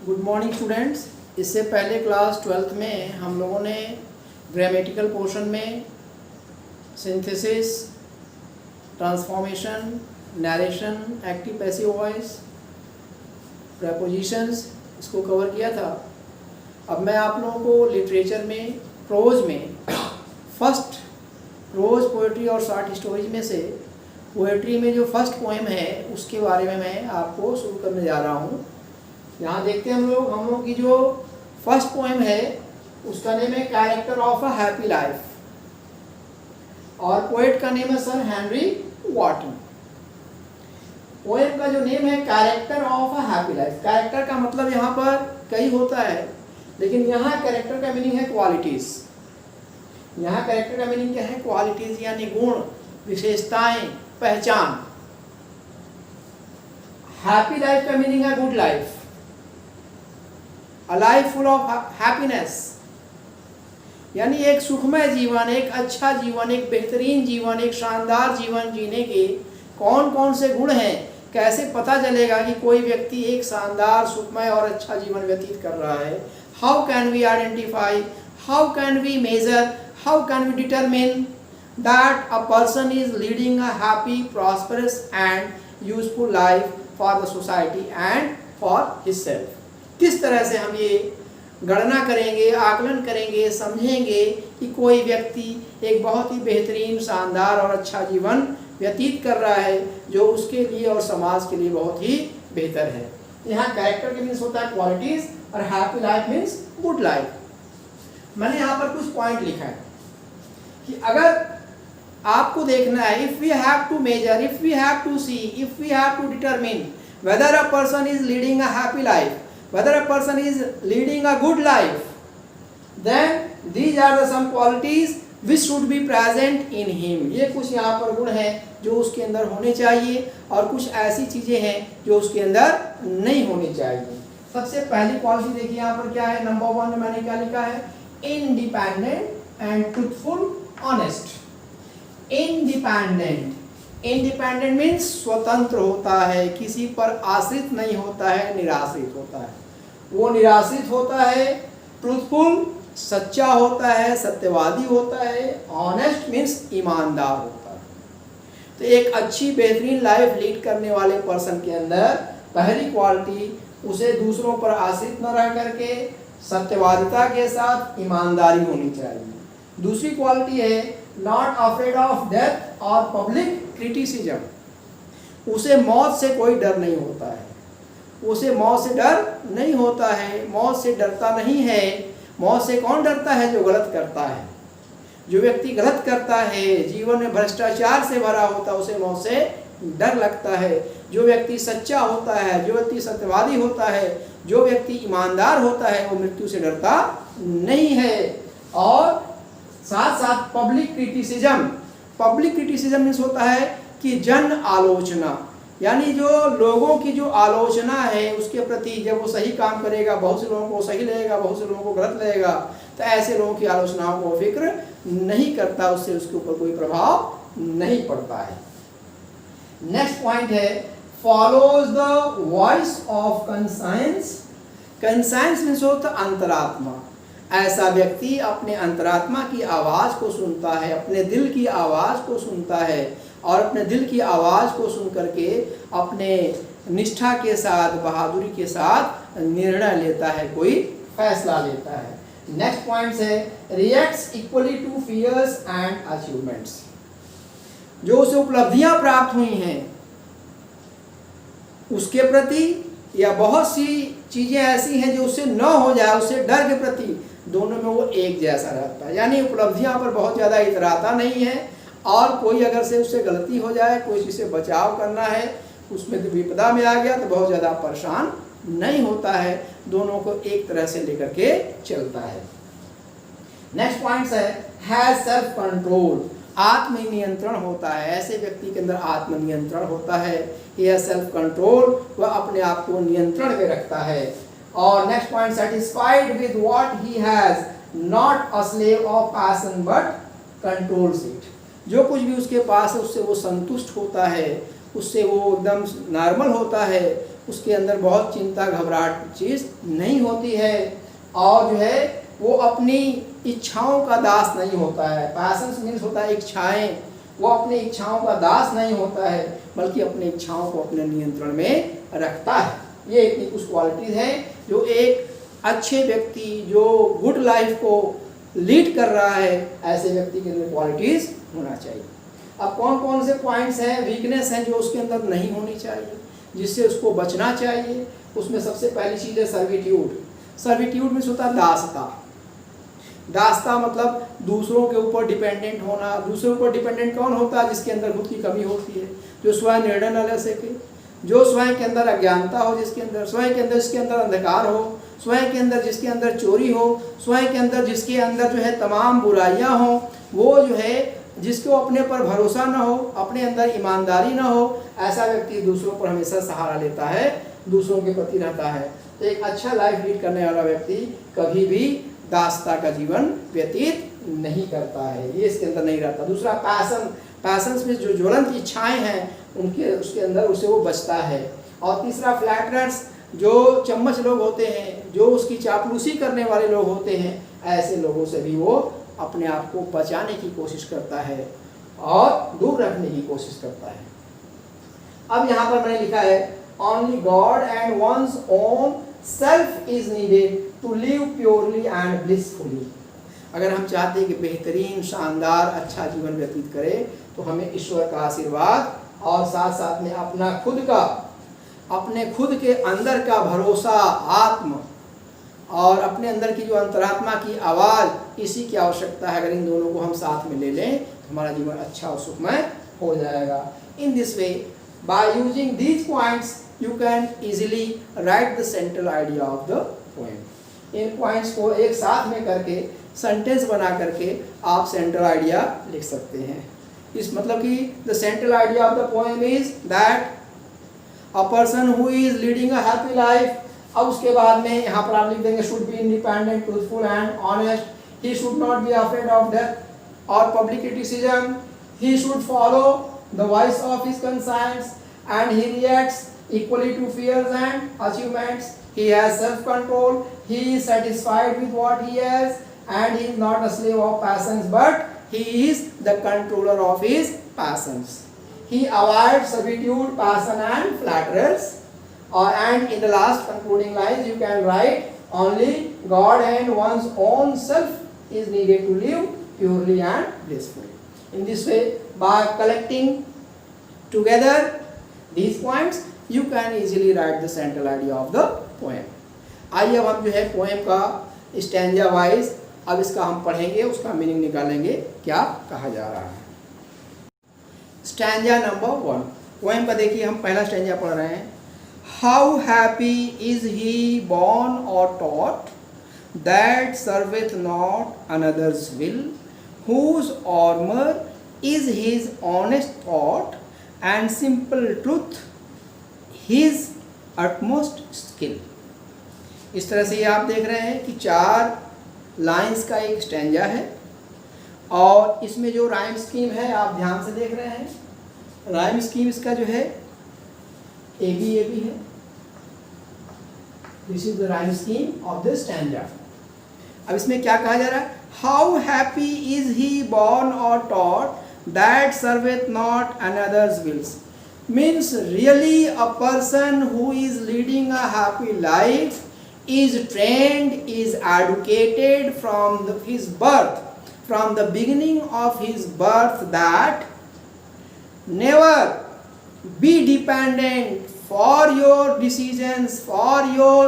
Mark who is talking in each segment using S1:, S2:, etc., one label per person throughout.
S1: Good morning students. इससे पहले class 12th में हम लोगों ने ग्रामेटिकल पोर्शन में synthesis, transformation, narration, active passive voice, prepositions इसको कवर किया था। अब मैं आप लोगों को लिटरेचर में प्रोज में फर्स्ट प्रोज पोएट्री और शॉर्ट स्टोरीज में से पोएट्री में जो फर्स्ट पोएम है उसके बारे में मैं आपको शुरू करने जा रहा हूँ। यहाँ देखते हैं हम लोग की जो फर्स्ट पोएम है उसका नेम है character of a happy life और पोएट का नेम है सर हेनरी वॉटन। पोएम का जो नेम है character of a happy life. Character का मतलब यहाँ पर कई होता है, लेकिन यहाँ कैरेक्टर का मीनिंग है क्वालिटीज। यहाँ कैरेक्टर का मीनिंग क्या है? क्वालिटीज यानी गुण, विशेषताएं, पहचान। हैप्पी लाइफ का मीनिंग है good life, a life full of happiness, यानी एक सुखमय जीवन, एक अच्छा जीवन, एक बेहतरीन जीवन, एक शानदार जीवन जीने के कौन कौन से गुण हैं? कैसे पता चलेगा कि कोई व्यक्ति एक शानदार, सुखमय और अच्छा जीवन व्यतीत कर रहा है? How can we identify, how can we measure, how can we determine that a person is leading a happy, prosperous and useful life for the society and for himself? किस तरह से हम ये गणना करेंगे, आकलन करेंगे, समझेंगे कि कोई व्यक्ति एक बहुत ही बेहतरीन, शानदार और अच्छा जीवन व्यतीत कर रहा है जो उसके लिए और समाज के लिए बहुत ही बेहतर है। यहाँ कैरेक्टर के मीन्स होता है क्वालिटीज और happy life means good life. मैंने यहाँ पर कुछ पॉइंट लिखा है कि अगर आपको देखना है, if we have to measure, if we have to see, if we have to determine whether a person is leading a happy life, whether a person is leading a good life, then these are the some qualities which should be present in him. ये कुछ यहाँ पर गुण हैं जो उसके अंदर होने चाहिए और कुछ ऐसी चीजें हैं जो उसके अंदर नहीं होनी चाहिए। सबसे पहली क्वालिटी देखिए यहाँ पर क्या है। नंबर 1 में मैंने क्या लिखा है? Independent and truthful, honest. Independent, independent means स्वतंत्र होता है, किसी पर आश्रित नहीं होता है, निराश्रित होता है। वो निराश्रित होता है। ट्रूथफुल, सच्चा होता है, सत्यवादी होता है। ऑनेस्ट मीन्स ईमानदार होता है। तो एक अच्छी बेहतरीन लाइफ लीड करने वाले पर्सन के अंदर पहली क्वालिटी, उसे दूसरों पर आश्रित न रह करके सत्यवादिता के साथ ईमानदारी होनी चाहिए। दूसरी क्वालिटी है नॉट अफ्रेड ऑफ डेथ और पब्लिक क्रिटिसिज्म। उसे मौत से कोई डर नहीं होता है, उसे मौत से डर नहीं होता है, मौत से डरता नहीं है। मौत से कौन डरता है? जो गलत करता है। जो व्यक्ति गलत करता है, जीवन में भ्रष्टाचार से भरा होता है, उसे मौत से डर लगता है। जो व्यक्ति सच्चा होता है, जो व्यक्ति सत्यवादी होता है, जो व्यक्ति ईमानदार होता है, वो मृत्यु से डरता नहीं है। और साथ साथ public criticism, public criticism means होता है कि जन आलोचना, यानी जो लोगों की जो आलोचना है उसके प्रति, जब वो सही काम करेगा बहुत से लोगों को सही लगेगा, बहुत से लोगों को गलत लगेगा, तो ऐसे लोगों की आलोचनाओं को फिक्र नहीं करता, उससे उसके ऊपर कोई प्रभाव नहीं पड़ता है। नेक्स्ट पॉइंट है follows the voice of conscience. Conscience means होता है अंतरात्मा। ऐसा व्यक्ति अपने अंतरात्मा की आवाज़ को सुनता है, अपने दिल की आवाज़ को सुनता है और अपने दिल की आवाज़ को सुन करके अपने निष्ठा के साथ, बहादुरी के साथ निर्णय लेता है, कोई फैसला लेता है। नेक्स्ट पॉइंट है reacts equally to fears and achievements. जो उसे उपलब्धियां प्राप्त हुई हैं उसके प्रति, या बहुत सी चीज़ें ऐसी हैं जो उससे न हो जाए, उससे डर के प्रति, दोनों में वो एक जैसा रहता है। यानी उपलब्धियां पर बहुत ज़्यादा इतराता नहीं है, और कोई अगर से उससे गलती हो जाए, कोई चीज़ से बचाव करना है, उसमें विपदा में आ गया तो बहुत ज़्यादा परेशान नहीं होता है। दोनों को एक तरह से लेकर के चलता है। नेक्स्ट पॉइंट है सेल्फ कंट्रोल, आत्मनियंत्रण होता है। ऐसे व्यक्ति के अंदर आत्मनियंत्रण होता है। यह सेल्फ कंट्रोल, वह अपने आप को नियंत्रण में रखता है। और next point satisfied with what he has, not a slave of passion but controls it. जो कुछ भी उसके पास है उससे वो संतुष्ट होता है, उससे वो एकदम नॉर्मल होता है, उसके अंदर बहुत चिंता घबराहट चीज़ नहीं होती है, और जो है वो अपनी इच्छाओं का दास नहीं होता है। पैशंस मीन्स होता है इच्छाएं। वो अपनी इच्छाओं का दास नहीं होता है, बल्कि अपनी इच्छाओं को अपने नियंत्रण में रखता है। ये इतनी कुछ क्वालिटीज़ हैं जो एक अच्छे व्यक्ति जो गुड लाइफ को लीड कर रहा है, ऐसे व्यक्ति के अंदर क्वालिटीज़ होना चाहिए। अब कौन कौन से पॉइंट्स हैं, वीकनेस हैं जो उसके अंदर नहीं होनी चाहिए, जिससे उसको बचना चाहिए? उसमें सबसे पहली चीज़ है सर्विट्यूड। सर्विट्यूड मीन्स होता है दासता। दासता मतलब दूसरों के ऊपर डिपेंडेंट होना। दूसरों के ऊपर डिपेंडेंट कौन होता है? जिसके अंदर खुद की कमी होती है, जो स्वयं निर्णय न ले सके, जो स्वयं के अंदर अज्ञानता हो, जिसके अंदर स्वयं के अंदर जिसके अंदर अंधकार हो, स्वयं के अंदर जिसके अंदर चोरी हो, स्वयं के अंदर जिसके अंदर जो है तमाम बुराइयां हो, वो जो है जिसको अपने पर भरोसा न हो, अपने अंदर ईमानदारी न हो, ऐसा व्यक्ति दूसरों पर हमेशा सहारा लेता है, दूसरों के प्रति रहता है। तो एक अच्छा लाइफ लीड करने वाला व्यक्ति कभी भी दासता का जीवन व्यतीत नहीं करता है, ये इसके अंदर नहीं रहता। दूसरा पैशंस में जो ज्वलंत इच्छाएं हैं उनके उसके अंदर उसे वो बचता है। और तीसरा फ्लैटरर्स, जो चम्मच लोग होते हैं, जो उसकी चापलूसी करने वाले लोग होते हैं, ऐसे लोगों से भी वो अपने आप को बचाने की कोशिश करता है और दूर रखने की कोशिश करता है। अब यहाँ पर मैंने लिखा है only God and one's own self is needed to live purely and blissfully. अगर हम चाहते हैं कि बेहतरीन, शानदार, अच्छा जीवन व्यतीत करें, तो हमें ईश्वर का आशीर्वाद और साथ साथ में अपने खुद के अंदर का भरोसा, आत्म, और अपने अंदर की जो अंतरात्मा की आवाज़, इसी की आवश्यकता है। अगर इन दोनों को हम साथ में ले लें तो हमारा जीवन अच्छा और सुखमय हो जाएगा। In this way, by using these points you can easily right the central idea of the poem. In points को एक साथ में करके सेंटेंस बना करके आप सेंट्रल आइडिया लिख सकते हैं। इस मतलब कि the central idea of the poem is that a person who is leading a happy life. अब उसके बाद में यहाँ पर आप लिख देंगे should be independent, truthful and honest. He should not be afraid of death और public criticism. He should follow the voice of his conscience and he reacts equally to fears and achievements. He has self-control. He is satisfied with what he has, and he is not a slave of passions, but he is the controller of his passions. He avoids servitude, passion, and flatterers. And in the last concluding lines, you can write only God and one's own self is needed to live purely and blissfully. In this way, by collecting together these points, you can easily write the central idea of the poem. आइए अब हम जो है poem का stanza wise अब इसका हम पढ़ेंगे, उसका मीनिंग निकालेंगे क्या कहा जा रहा है। स्टैंजा नंबर 1 पोएम का देखिए, हम पहला स्टैंजा पढ़ रहे हैं। How happy is he born और taught that serveth not another's will, whose armour is his honest thought and simple truth His utmost skill। इस तरह से ये आप देख रहे हैं कि 4 लाइंस का एक स्टैंजा है, और इसमें जो राइम स्कीम है आप ध्यान से देख रहे हैं। राइम स्कीम इसका जो है ए बी है। This is the rhyme scheme of this stanza. अब इसमें क्या कहा जा रहा है? How happy is he born और taught that serveth not another's wills. Means really a person who is leading a happy life is trained, is educated from his birth, from the beginning of his birth, that never be dependent for your decisions, for your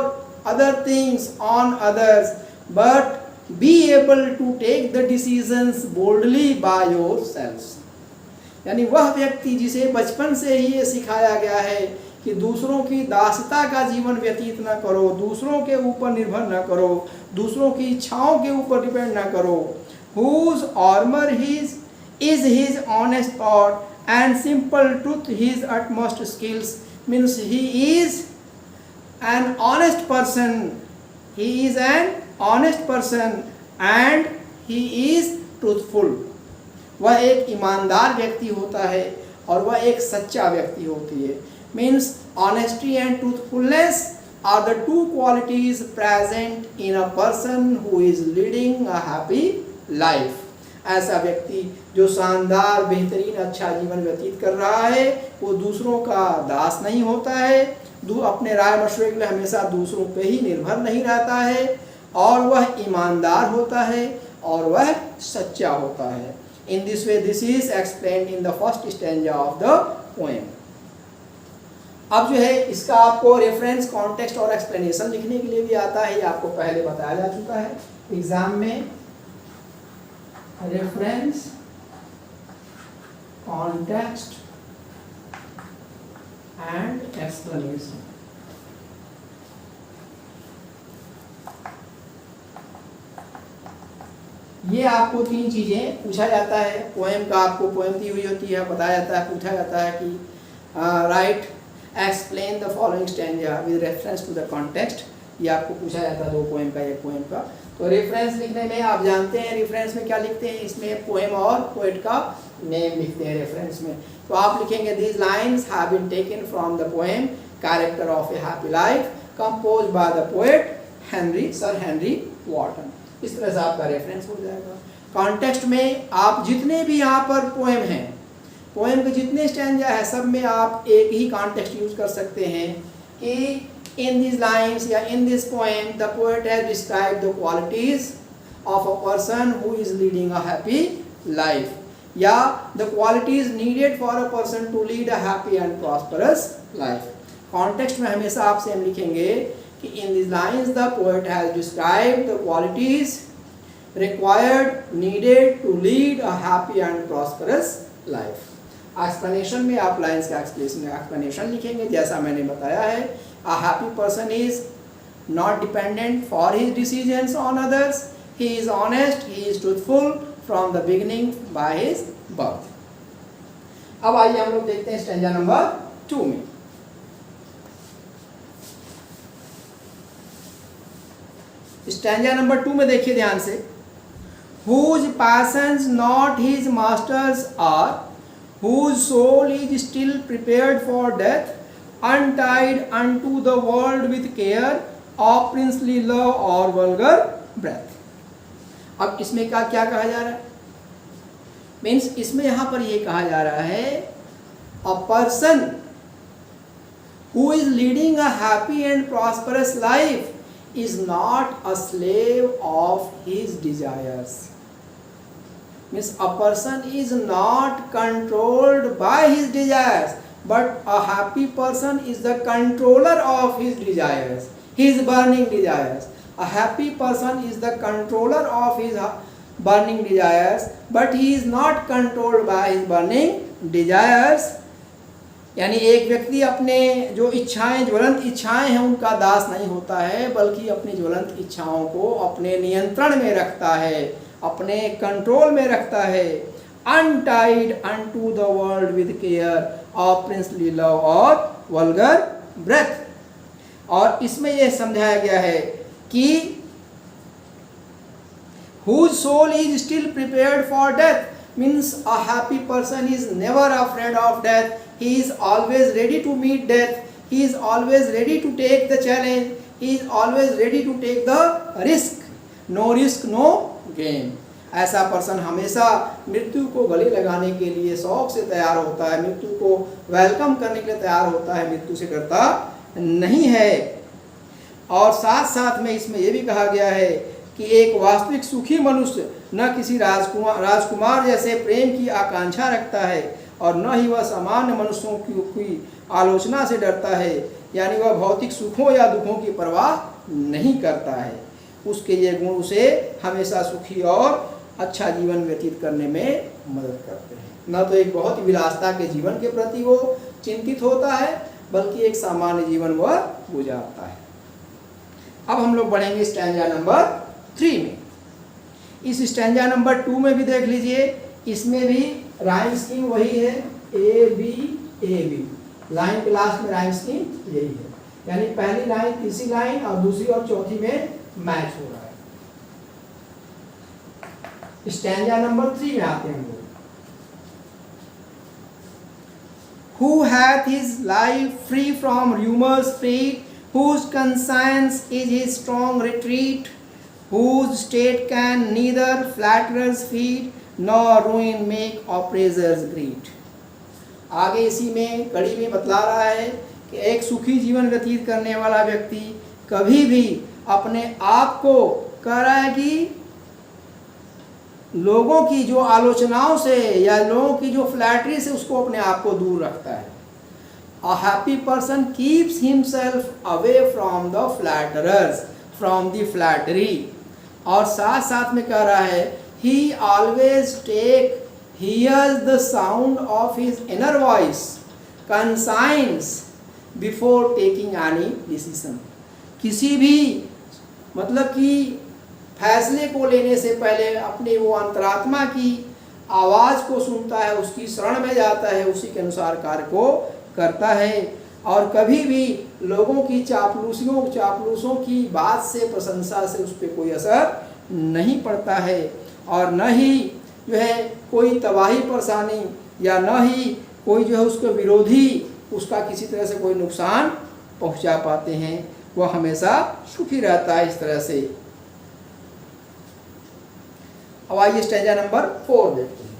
S1: other things on others, but be able to take the decisions boldly by yourselves। यानी वह व्यक्ति जिसे बचपन से ही ये सिखाया गया है कि दूसरों की दासता का जीवन व्यतीत न करो, दूसरों के ऊपर निर्भर न करो, दूसरों की इच्छाओं के ऊपर डिपेंड न करो। Whose armour is his honest thought and simple truth his utmost skills. Means he is an honest person, he is an honest person and he is truthful. वह एक ईमानदार व्यक्ति होता है और वह एक सच्चा व्यक्ति होती है। means honesty and truthfulness are the two qualities present in a person who is leading a happy life. ऐसा व्यक्ति जो शानदार बेहतरीन अच्छा जीवन व्यतीत कर रहा है वो दूसरों का दास नहीं होता है, अपने राय मशवरे के लिए हमेशा दूसरों पे ही निर्भर नहीं रहता है, और वह ईमानदार होता है और वह सच्चा होता है. In this way this is explained in the first stanza of the poem. अब जो है इसका आपको रेफरेंस, कॉन्टेक्स्ट और एक्सप्लेनेशन लिखने के लिए भी आता है, ये आपको पहले बताया जा चुका है एग्जाम में. Reference, context and explanation. ये आपको तीन चीजें पूछा जाता है. पोएम का आपको पोएम दी हुई होती है, बताया जाता है, पूछा जाता है कि write explain the following stanza with reference to the context. ये आपको पूछा जाता है दो पोएम का, एक पोएम का. तो रेफरेंस लिखने में आप जानते हैं रेफरेंस में क्या लिखते हैं, इसमें पोएम और पोएट का नेम लिखते हैं रेफरेंस में. तो आप लिखेंगे these lines have been taken from the poem character of a happy life composed by the poet sir Henry Wotton. इस तरह से आपका रेफरेंस हो जाएगा. कॉन्टेक्स्ट में आप जितने भी यहाँ पर पोएम हैं, पोएम के जितने स्टैंजा है सब में आप एक ही कॉन्टेक्स्ट यूज कर सकते हैं कि इन दिस लाइन्स या in this poem the poet has described the qualities of a person who is leading a happy life, या the qualities needed for a person to lead a happy and prosperous life. Context में हमेशा आप same लिखेंगे कि in these lines the poet has described the qualities required, needed to lead a happy and prosperous life. Explanation में आप lines का explanation लिखेंगे जैसा मैंने बताया है. A happy person is not dependent for his decisions on others. He is honest, he is truthful from the beginning by his birth. अब आइए हम लोग देखते हैं स्टैंजा नंबर 2 में. स्टैंजा नंबर 2 में देखिए ध्यान से. Whose passions not his masters are, whose soul is still prepared for death, untied unto the world with care of princely love or vulgar breath. अब इसमें क्या कहा जा रहा है, मीन्स इसमें यहां पर ये कहा जा रहा है a person who is leading a happy and prosperous life is not a slave of his desires. Means a person is not controlled by his desires, but a happy person is the controller of his desires, his burning desires. A happy person is the controller of his burning desires, but he is not controlled by his burning desires. यानी एक व्यक्ति अपने जो इच्छाएं, ज्वलंत इच्छाएं हैं उनका दास नहीं होता है, बल्कि अपनी ज्वलंत इच्छाओं को अपने नियंत्रण में रखता है, अपने कंट्रोल में रखता है. Untied unto the world with care of princely love और वल्गर ब्रेथ. और इसमें यह समझाया गया है कि whose soul is still prepared for death means a happy person is never afraid of death. He is always ready to meet death. He is always ready to take the challenge. He is always ready to take the risk. No risk, no gain. ऐसा person हमेशा मृत्यु को गले लगाने के लिए शौक से तैयार होता है, मृत्यु को वेलकम करने के लिए तैयार होता है, मृत्यु से डरता नहीं है. और साथ साथ में इसमें यह भी कहा गया है कि एक वास्तविक सुखी मनुष्य न किसी राजकुमार जैसे प्रेम की आकांक्षा रखता है और न ही वह सामान्य मनुष्यों की आलोचना से डरता है. यानी वह भौतिक सुखों या दुखों की परवाह नहीं करता है. उसके ये गुण उसे हमेशा सुखी और अच्छा जीवन व्यतीत करने में मदद करते हैं. न तो एक बहुत विलासता के जीवन के प्रति वो चिंतित होता है, बल्कि एक सामान्य जीवन वह गुजारता है. अब हम लोग बढ़ेंगे स्टैंजा नंबर 3 में. इस स्टैंजा नंबर 2 में भी देख लीजिए, इसमें भी राइम स्कीम वही है, A B A B. Line के लास्ट में राइम स्कीम यही है, यानी पहली लाइन तीसरी लाइन और दूसरी और चौथी में मैच हो रहा है. स्टैंजा नंबर 3 में आते हैं हम लोग. who hath his life free from rumors spread, whose conscience is his strong retreat, whose state can neither flatterers feed nor ruin make oppressors great. आगे इसी में कड़ी में बतला रहा है कि एक सुखी जीवन व्यतीत करने वाला व्यक्ति कभी भी अपने आप को कह रहा है कि लोगों की जो आलोचनाओं से या लोगों की जो फ्लैटरी से उसको अपने आप को दूर रखता है. A happy person keeps himself away from the flatterers, from the flattery. और साथ साथ में कह रहा है he always hears the sound of his inner voice, conscience before taking any decision. किसी भी मतलब कि फैसले को लेने से पहले अपने वो अंतरात्मा की आवाज़ को सुनता है, उसकी शरण में जाता है, उसी के अनुसार कार्य को करता है. और कभी भी लोगों की चापलूसों की बात से, प्रशंसा से उस पर कोई असर नहीं पड़ता है. और न ही जो है कोई तबाही परेशानी या न ही कोई जो है उसके विरोधी उसका किसी तरह से कोई नुकसान पहुंचा पाते हैं. वह हमेशा सुखी रहता है इस तरह से. अब आइए स्टैंजा नंबर 4 देखते हैं.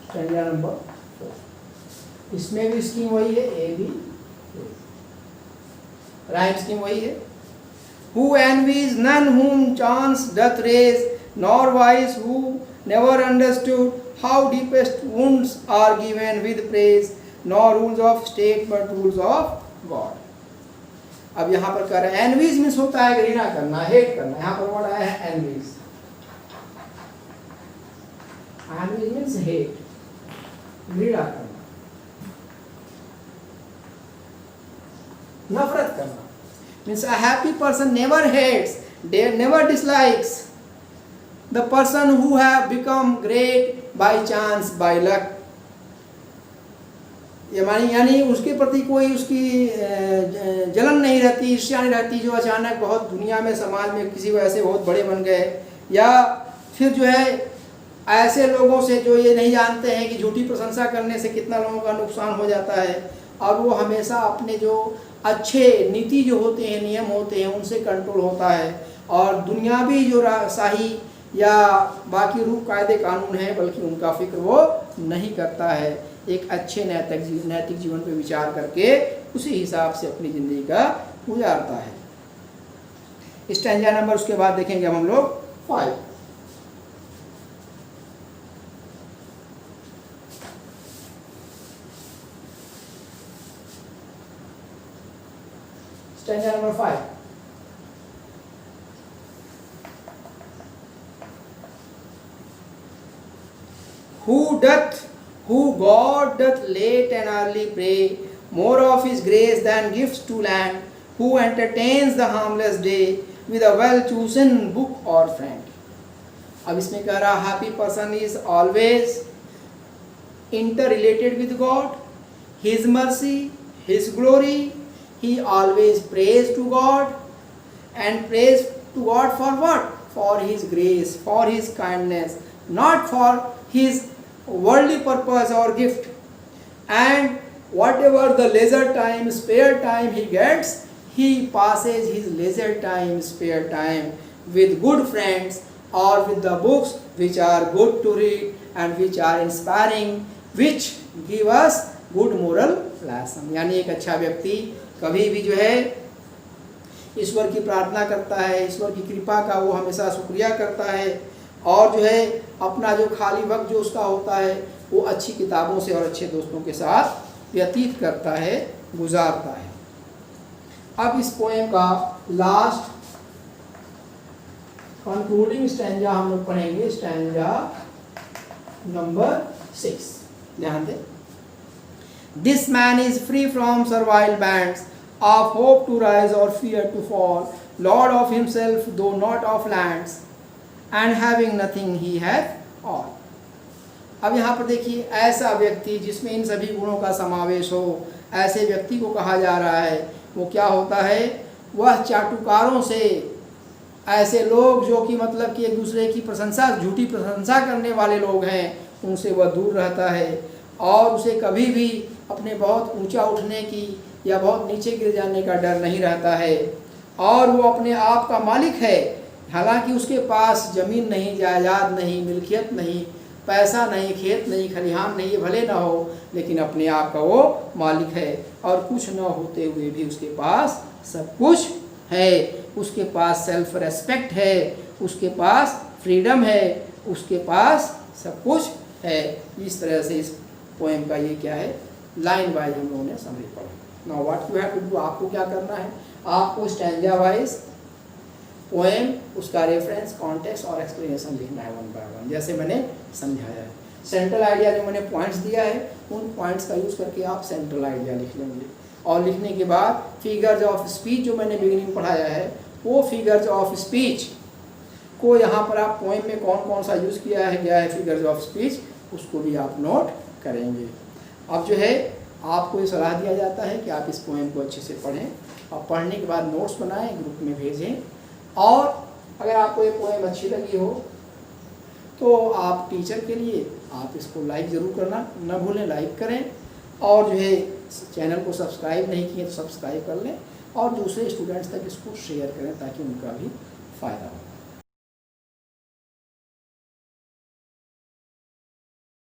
S1: स्टैंजा नंबर 4, इसमें भी स्कीम वही है, ए बी राइम स्कीम वही है. Who envies none whom chance doth raise, nor wise who never understood how deepest wounds are given with praise, nor rules of state but rules of God. अब यहाँ पर कह रहे हैं envies means होता है घृणा करना, हेट करना. यहाँ पर वर्ड आया है एनवीज. एनवीज मीन्स हेट, घृणा करना, नफरत करना. Means a happy person never hates, never dislikes the person who have become great by chance, by luck. यानी उसके प्रति कोई उसकी जलन नहीं रहती, ईर्ष्या नहीं रहती, जो अचानक बहुत दुनिया में समाज में किसी वजह से बहुत बड़े बन गए, या फिर जो है ऐसे लोगों से जो ये नहीं जानते हैं कि झूठी प्रशंसा करने से कितना लोगों का नुकसान हो जाता है. और वो हमेशा अपने जो अच्छे नीति जो होते हैं, नियम होते हैं, उनसे कंट्रोल होता है. और दुनियावी जो शाही या बाकी रूप कायदे कानून है, बल्कि उनका फिक्र वो नहीं करता है. एक अच्छे नैतिक जीवन पर विचार करके उसी हिसाब से अपनी ज़िंदगी का गुजारता है. स्टैंजा नंबर उसके बाद देखेंगे हम लोग 5. Stanza number 5. Who God doth late and early pray, more of his grace than gifts to land, who entertains the harmless day with a well chosen book or friend. अब इसमें कह रहा happy person is always interrelated with God, his mercy, his glory. He always prays to God, and prays to God for what? For his grace, for his kindness, not for his worldly purpose or gift. And whatever the leisure time, spare time he gets, he passes his leisure time, spare time with good friends or with the books which are good to read and which are inspiring, which give us good moral lesson. यानी एक अच्छा व्यक्ति कभी भी जो है ईश्वर की प्रार्थना करता है, ईश्वर की कृपा का वो हमेशा शुक्रिया करता है, और जो है अपना जो खाली वक्त जो उसका होता है वो अच्छी किताबों से और अच्छे दोस्तों के साथ व्यतीत करता है, गुजारता है. अब इस पोएम का लास्ट कंक्लूडिंग स्टैंजा हम लोग पढ़ेंगे, स्टैंजा नंबर 6. ध्यान दें. This man is free from servile bands of hope to rise or fear to fall, lord of himself though not of lands, and having nothing he hath all. अब यहाँ पर देखिए, ऐसा व्यक्ति जिसमें इन सभी गुणों का समावेश हो, ऐसे व्यक्ति को कहा जा रहा है. वो क्या होता है? वह चाटुकारों से, ऐसे लोग जो कि मतलब कि एक दूसरे की प्रशंसा, झूठी प्रशंसा करने वाले लोग हैं, उनसे वह दूर रहता है और उसे कभी भी अपने बहुत ऊंचा उठने की या बहुत नीचे गिर जाने का डर नहीं रहता है और वो अपने आप का मालिक है। हालांकि उसके पास ज़मीन नहीं, जायदाद नहीं, मिल्कियत नहीं, पैसा नहीं, खेत नहीं, खलिहान नहीं, ये भले ना हो, लेकिन अपने आप का वो मालिक है और कुछ न होते हुए भी उसके पास सब कुछ है। उसके पास सेल्फ रेस्पेक्ट है, उसके पास फ्रीडम है, उसके पास सब कुछ है। इस तरह से इस पोएम का ये क्या है, लाइन वाइज हम लोगों ने समरी पढ़ा। Now what you have to do, आपको क्या करना है, आपको स्टैंजा वाइज पोएम, उसका रेफरेंस, कॉन्टेक्स्ट और एक्सप्लेनेशन लिखना है वन बाय वन, जैसे मैंने समझाया है। सेंट्रल आइडिया जो मैंने पॉइंट्स दिया है, उन पॉइंट्स का यूज़ करके आप सेंट्रल आइडिया लिख लेंगे और लिखने के बाद फिगर्स ऑफ स्पीच जो मैंने बिगिनिंग पढ़ाया है, वो फिगर्स ऑफ स्पीच को यहाँ पर आप पोएम में कौन कौन सा यूज़ किया है, क्या है फिगर्स ऑफ स्पीच, उसको भी आप नोट करेंगे। अब जो है आपको ये सलाह दिया जाता है कि आप इस पोएम को अच्छे से पढ़ें और पढ़ने के बाद नोट्स बनाएं, ग्रुप में भेजें और अगर आपको ये पोएम अच्छी लगी हो तो आप टीचर के लिए आप इसको लाइक ज़रूर करना न भूलें, लाइक करें और जो है चैनल को सब्सक्राइब नहीं किए तो सब्सक्राइब कर लें और दूसरे स्टूडेंट्स तक इसको शेयर करें ताकि उनका भी फ़ायदा हो।